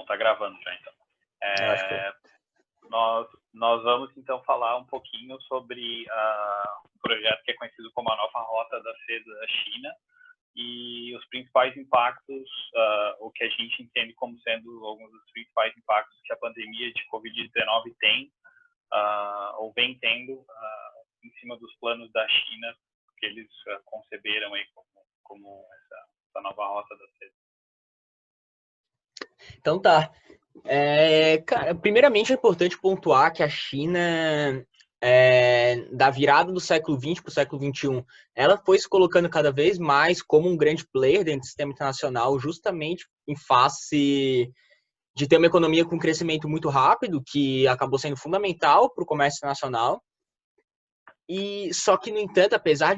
bom, tá gravando já, então. Eu acho que Nós vamos, então, falar um pouquinho sobre um projeto que é conhecido como a Nova Rota da Seda da China e os principais impactos, o que a gente entende como sendo alguns dos principais impactos que a pandemia de Covid-19 tem, ou vem tendo, em cima dos planos da China, que eles conceberam aí como essa nova Rota da Seda. Então tá. Cara, primeiramente é importante pontuar que a China, da virada do século XX para o século XXI, ela foi se colocando cada vez mais como um grande player dentro do sistema internacional, justamente em face de ter uma economia com crescimento muito rápido, que acabou sendo fundamental para o comércio internacional. E só que, no entanto, apesar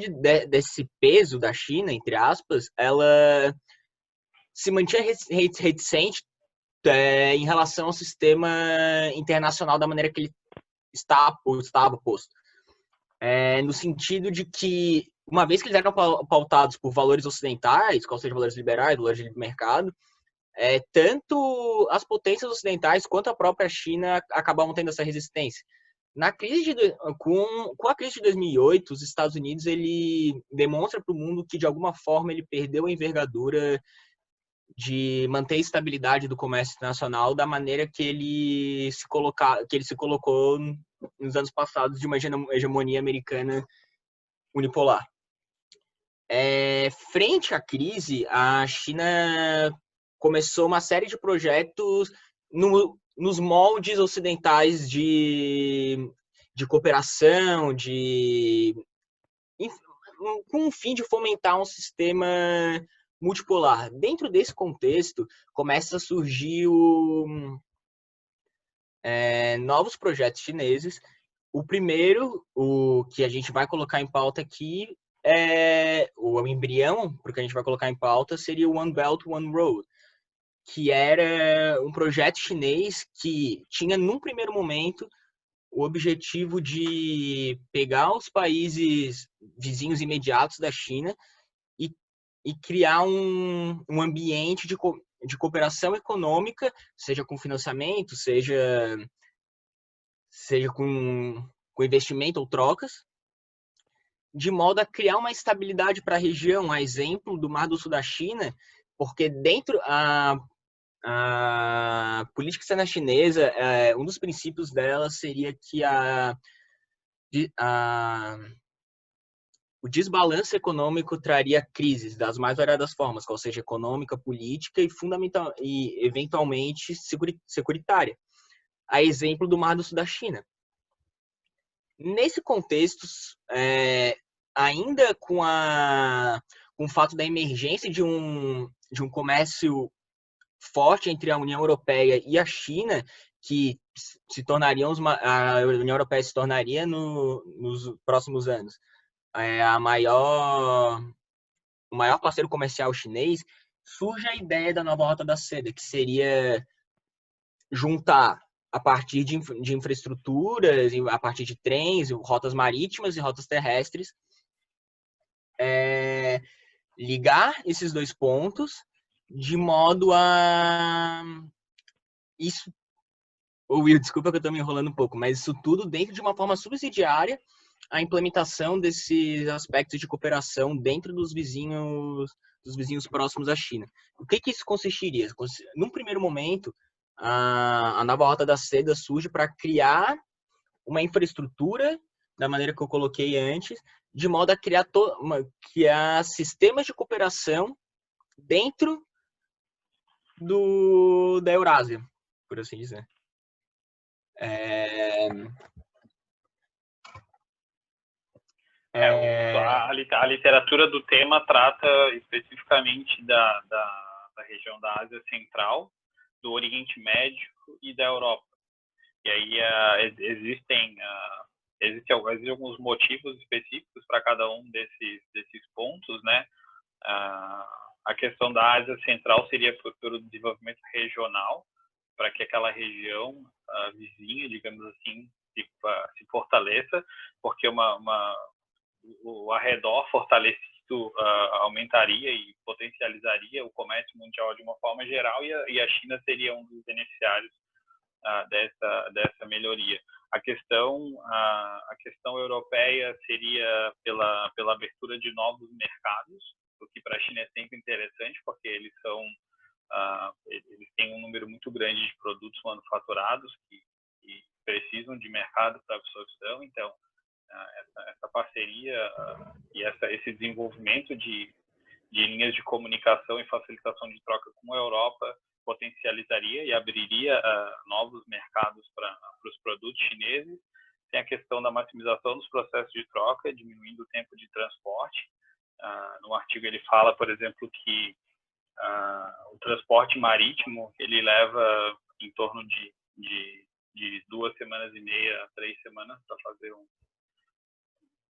desse peso da China, entre aspas, ela se mantinha reticente em relação ao sistema internacional da maneira que ele estava posto. No sentido de que, uma vez que eles eram pautados por valores ocidentais, qual seja valores liberais, valores de mercado, tanto as potências ocidentais quanto a própria China acabavam tendo essa resistência. Com a crise de 2008, os Estados Unidos ele demonstra para o mundo que, de alguma forma, ele perdeu a envergadura de manter a estabilidade do comércio internacional da maneira que ele se colocou nos anos passados de uma hegemonia americana unipolar. Frente à crise, a China começou uma série de projetos nos moldes ocidentais de cooperação, com o fim de fomentar um sistema multipolar. Dentro desse contexto, começa a surgir novos projetos chineses. O primeiro, o que a gente vai colocar em pauta aqui, o embrião, porque a gente vai colocar em pauta, seria o One Belt, One Road, que era um projeto chinês que tinha, num primeiro momento, o objetivo de pegar os países vizinhos imediatos da China e criar um ambiente de cooperação econômica, seja com financiamento, seja com investimento ou trocas, de modo a criar uma estabilidade para a região, a exemplo do Mar do Sul da China, porque dentro a política externa chinesa, um dos princípios dela seria que o desbalanço econômico traria crises das mais variadas formas, qual seja econômica, política e eventualmente securitária. A exemplo do Mar do Sul da China. Nesse contexto, ainda com o fato da emergência de um comércio forte entre a União Europeia e a China, que a União Europeia se tornaria nos próximos anos o maior parceiro comercial chinês, surge a ideia da nova Rota da Seda, que seria juntar a partir de infraestruturas, a partir de trens, rotas marítimas e rotas terrestres, ligar esses dois pontos de modo a... Will, desculpa que eu estou me enrolando um pouco, mas isso tudo dentro de uma forma subsidiária a implementação desses aspectos de cooperação dentro dos vizinhos próximos à China. O que isso consistiria? Num primeiro momento, a nova Rota da Seda surge para criar uma infraestrutura, da maneira que eu coloquei antes, de modo a criar sistemas de cooperação dentro da Eurásia, por assim dizer. A literatura do tema trata especificamente da região da Ásia Central, do Oriente Médio e da Europa. E aí existem alguns motivos específicos para cada um desses pontos, né? A questão da Ásia Central seria pelo desenvolvimento regional, para que aquela região vizinha, digamos assim, se fortaleça, porque o arredor fortalecido isto aumentaria e potencializaria o comércio mundial de uma forma geral, e a China seria um dos beneficiários dessa melhoria. A questão europeia seria pela abertura de novos mercados, o que para a China é sempre interessante, porque eles têm um número muito grande de produtos manufaturados que precisam de mercado para absorção. Então, essa parceria e esse desenvolvimento de linhas de comunicação e facilitação de troca com a Europa potencializaria e abriria novos mercados para os produtos chineses. Tem a questão da maximização dos processos de troca, diminuindo o tempo de transporte. No artigo ele fala, por exemplo, que o transporte marítimo ele leva em torno de 2 semanas e meia a 3 semanas para fazer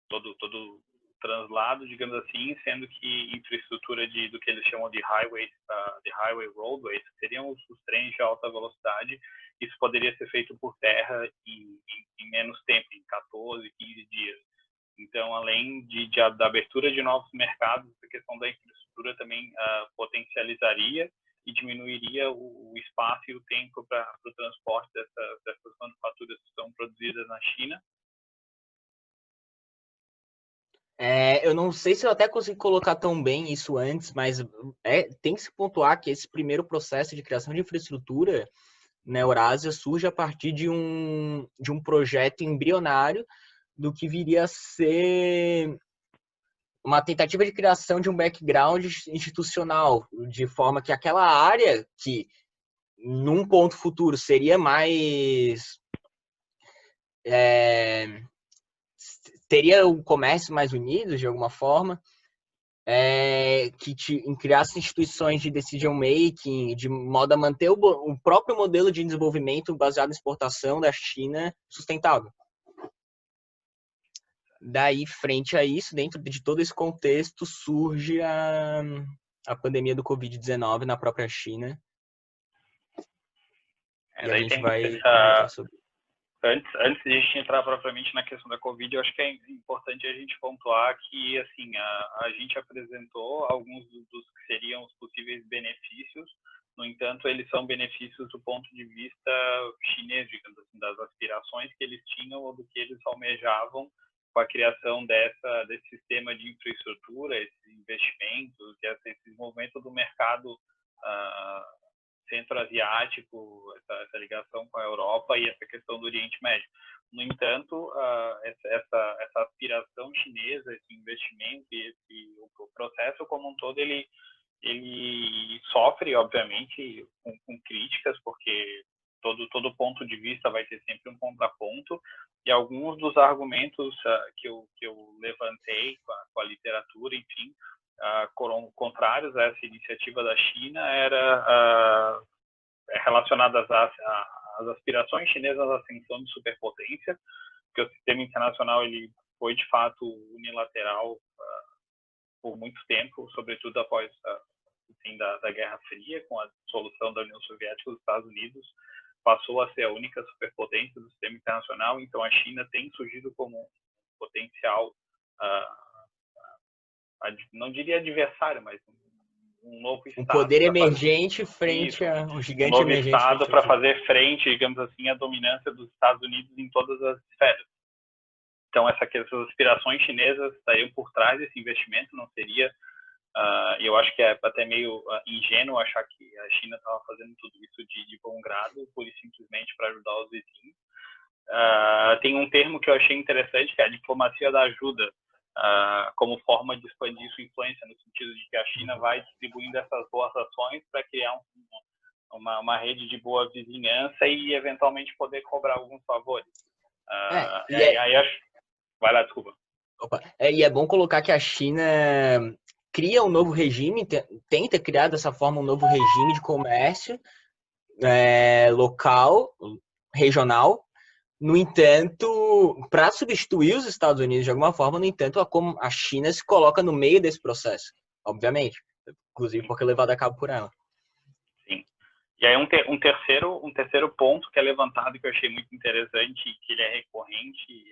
todo o translado, digamos assim, sendo que infraestrutura do que eles chamam de highway roadways, seriam os trens de alta velocidade. Isso poderia ser feito por terra em menos tempo, em 14, 15 dias. Então, além da abertura de novos mercados, a questão da infraestrutura também potencializaria e diminuiria o espaço e o tempo para o transporte dessas manufaturas que são produzidas na China. Eu não sei se eu até consigo colocar tão bem isso antes, mas tem que se pontuar que esse primeiro processo de criação de infraestrutura na Eurásia surge a partir de um projeto embrionário do que viria a ser uma tentativa de criação de um background institucional, de forma que aquela área que, num ponto futuro, seria mais... teria o comércio mais unido, de alguma forma, que criasse instituições de decision making, de modo a manter o próprio modelo de desenvolvimento baseado em exportação da China sustentável. Daí, frente a isso, dentro de todo esse contexto, surge a pandemia do Covid-19 na própria China. E a gente vai comentar sobre isso. Antes de a gente entrar propriamente na questão da Covid, eu acho que é importante a gente pontuar que, assim, a gente apresentou alguns dos que seriam os possíveis benefícios. No entanto, eles são benefícios do ponto de vista chinês, digamos assim, das aspirações que eles tinham ou do que eles almejavam com a criação desse sistema de infraestrutura, esses investimentos, esse desenvolvimento do mercado centro-asiático, essa ligação com a Europa e essa questão do Oriente Médio. No entanto, essa aspiração chinesa, esse investimento e o processo como um todo, ele sofre, obviamente, com críticas, porque todo ponto de vista vai ter sempre um contraponto, e alguns dos argumentos que eu levantei com a literatura, enfim, contrários a essa iniciativa da China, era relacionadas às aspirações chinesas à ascensão de superpotência, porque o sistema internacional ele foi, de fato, unilateral por muito tempo, sobretudo após o fim da Guerra Fria, com a dissolução da União Soviética. Os Estados Unidos passou a ser a única superpotência do sistema internacional, então a China tem surgido como um potencial, não diria adversário, mas um novo Estado. Um poder emergente frente a um gigante emergente. Um novo Estado para fazer frente, digamos assim, à dominância dos Estados Unidos em todas as esferas. Então, essas aspirações chinesas estariam por trás desse investimento, não seria... eu acho que é até meio ingênuo achar que a China estava fazendo tudo isso de bom grado, pura e simplesmente para ajudar os vizinhos. Tem um termo que eu achei interessante, que é a diplomacia da ajuda, como forma de expandir sua influência, no sentido de que a China vai distribuindo essas boas ações para criar uma rede de boa vizinhança e, eventualmente, poder cobrar alguns favores. Aí acho... Vai lá, desculpa. E é bom colocar que a China cria um novo regime, tenta criar dessa forma um novo regime de comércio local, regional. No entanto, para substituir os Estados Unidos de alguma forma, no entanto, a China se coloca no meio desse processo, obviamente, inclusive porque é levado a cabo por ela. Sim. E aí um terceiro ponto que é levantado, que eu achei muito interessante, que ele é recorrente,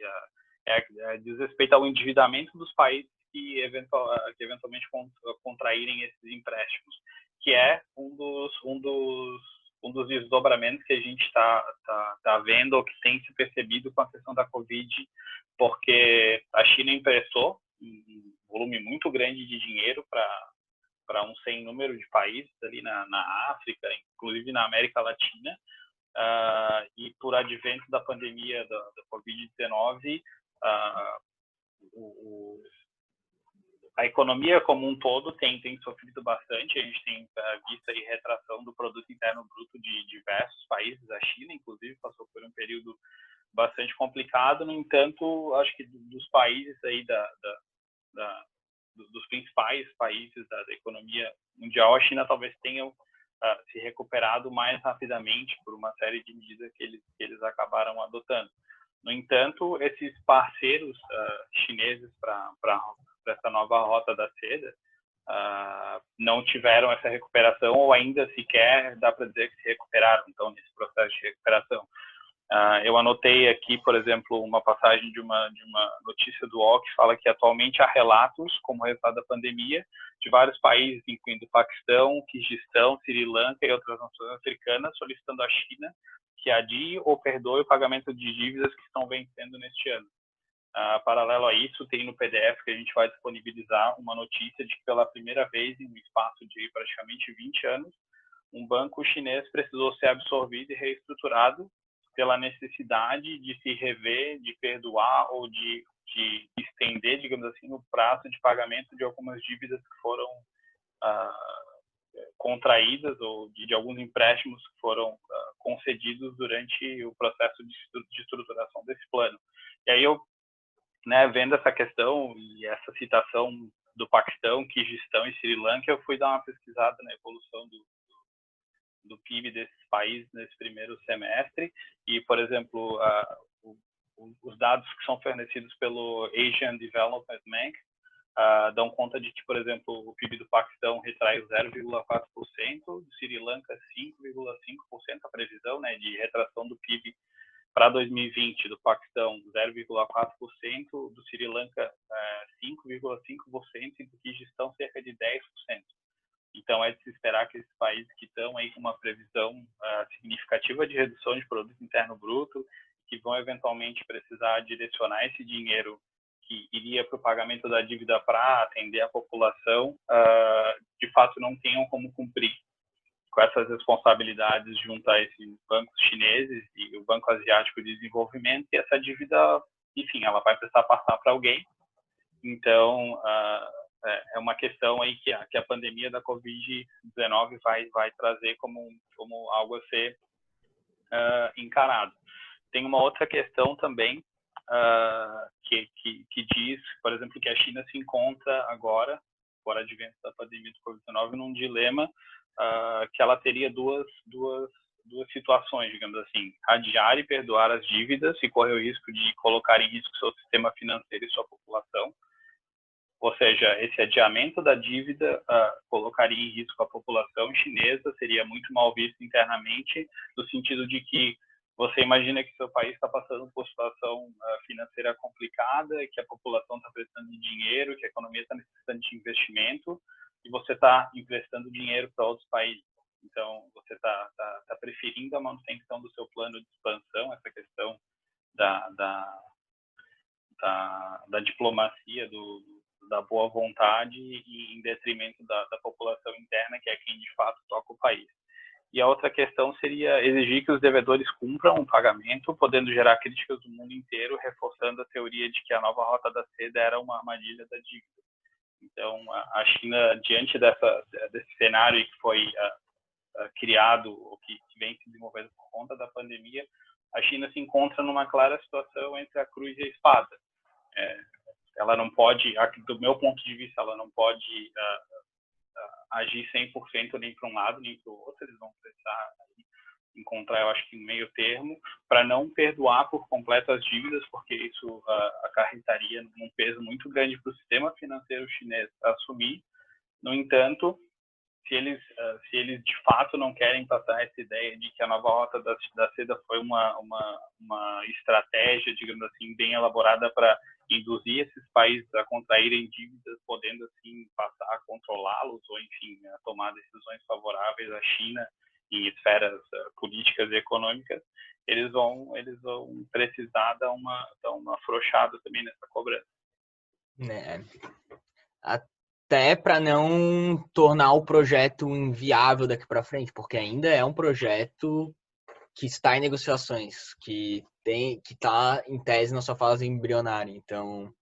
diz respeito ao endividamento dos países que eventualmente contraírem esses empréstimos, que é um dos desdobramentos que a gente está vendo, ou que tem se percebido com a questão da Covid, porque a China emprestou um volume muito grande de dinheiro para um sem número de países ali na África, inclusive na América Latina, e por advento da pandemia da Covid-19, a economia como um todo tem sofrido bastante. A gente tem visto aí retração do produto interno bruto de diversos países. A China, inclusive, passou por um período bastante complicado. No entanto, acho que dos países aí dos principais países da economia mundial, a China talvez tenha se recuperado mais rapidamente por uma série de medidas que eles acabaram adotando. No entanto, esses parceiros chineses para essa nova rota da seda não tiveram essa recuperação, ou ainda sequer dá para dizer que se recuperaram, então, nesse processo de recuperação. Eu anotei aqui, por exemplo, uma passagem de uma notícia do UOL que fala que atualmente há relatos, como resultado da pandemia, de vários países, incluindo Paquistão, Quirguistão, Sri Lanka e outras nações africanas, solicitando à China que adie ou perdoe o pagamento de dívidas que estão vencendo neste ano. Paralelo a isso, tem no PDF que a gente vai disponibilizar uma notícia de que pela primeira vez em um espaço de praticamente 20 anos, um banco chinês precisou ser absorvido e reestruturado pela necessidade de se rever, de perdoar ou de estender, digamos assim, o prazo de pagamento de algumas dívidas que foram contraídas, ou de alguns empréstimos que foram concedidos durante o processo de estruturação desse plano. E aí eu, vendo essa questão e essa citação do Paquistão, Quirguistão e Sri Lanka, eu fui dar uma pesquisada na evolução do PIB desses países nesse primeiro semestre, e, por exemplo, os dados que são fornecidos pelo Asian Development Bank dão conta de que, por exemplo, o PIB do Paquistão retrai 0,4%, do Sri Lanka 5,5%, a previsão de retração do PIB para 2020 do Paquistão 0,4%, do Sri Lanka 5,5% e do Quirguistão cerca de 10%. Então, é de se esperar que esses países que estão aí com uma previsão significativa de redução de produto interno bruto, que vão eventualmente precisar direcionar esse dinheiro que iria para o pagamento da dívida para atender a população, de fato não tenham como cumprir com essas responsabilidades junto a esses bancos chineses e o Banco Asiático de Desenvolvimento, e essa dívida, enfim, ela vai precisar passar para alguém. Então, é uma questão aí que a pandemia da Covid-19 vai trazer como algo a ser encarado. Tem uma outra questão também que diz, por exemplo, que a China se encontra agora, por advento da pandemia do Covid-19, num dilema que ela teria duas situações, digamos assim: adiar e perdoar as dívidas e correr o risco de colocar em risco seu sistema financeiro e sua população. Ou seja, esse adiamento da dívida colocaria em risco a população chinesa, seria muito mal visto internamente, no sentido de que você imagina que seu país está passando por situação financeira complicada, que a população está precisando de dinheiro, que a economia está necessitando de investimento, e você está emprestando dinheiro para outros países. Então, você está preferindo a manutenção do seu plano de expansão, essa questão da diplomacia, da boa vontade, e em detrimento da população interna, que é quem de fato toca o país. E a outra questão seria exigir que os devedores cumpram o pagamento, podendo gerar críticas do mundo inteiro, reforçando a teoria de que a nova rota da seda era uma armadilha da dívida. Então, a China, diante desse cenário que foi criado, ou que vem se desenvolvendo por conta da pandemia, a China se encontra numa clara situação entre a cruz e a espada. Ela não pode, do meu ponto de vista, ela não pode agir 100% nem para um lado nem para o outro. Eles vão precisar encontrar, eu acho que, um meio termo, para não perdoar por completo as dívidas, porque isso acarretaria um peso muito grande para o sistema financeiro chinês assumir. No entanto, se eles de fato não querem passar essa ideia de que a nova rota da seda foi uma estratégia, digamos assim, bem elaborada para induzir esses países a contraírem dívidas, podendo assim passar a controlá-los ou, enfim, a tomar decisões favoráveis à China em esferas políticas e econômicas, eles vão precisar dar uma afrouxada também nessa cobrança. Né? Até para não tornar o projeto inviável daqui para frente, porque ainda é um projeto que está em negociações, que está em tese na sua fase embrionária. Então,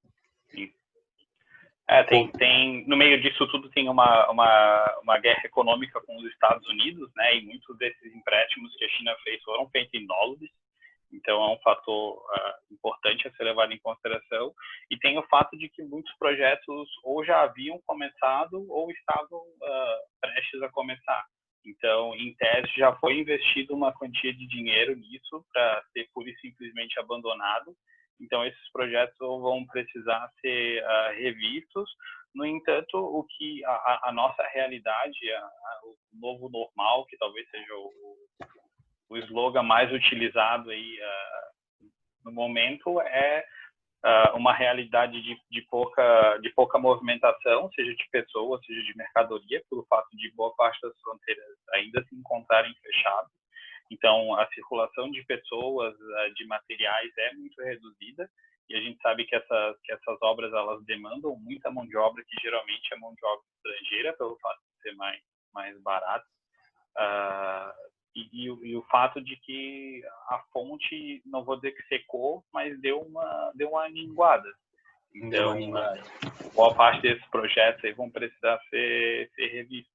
no meio disso tudo tem uma guerra econômica com os Estados Unidos, né? E muitos desses empréstimos que a China fez foram feitos em dólares. Então, é um fator importante a ser levado em consideração. E tem o fato de que muitos projetos ou já haviam começado ou estavam prestes a começar. Então, em tese, já foi investido uma quantia de dinheiro nisso para ser pura e simplesmente abandonado. Então, esses projetos vão precisar ser revistos. No entanto, o que a nossa realidade, o novo normal, que talvez seja o slogan mais utilizado aí no momento, é uma realidade de pouca movimentação, seja de pessoas, seja de mercadoria, pelo fato de boa parte das fronteiras ainda se encontrarem fechadas. Então, a circulação de pessoas, de materiais é muito reduzida, e a gente sabe que essas obras elas demandam muita mão de obra, que geralmente é mão de obra estrangeira, pelo fato de ser mais barato. E o fato de que a fonte, não vou dizer que secou, mas deu uma minguada. Então, boa parte desses projetos aí vão precisar ser revistos.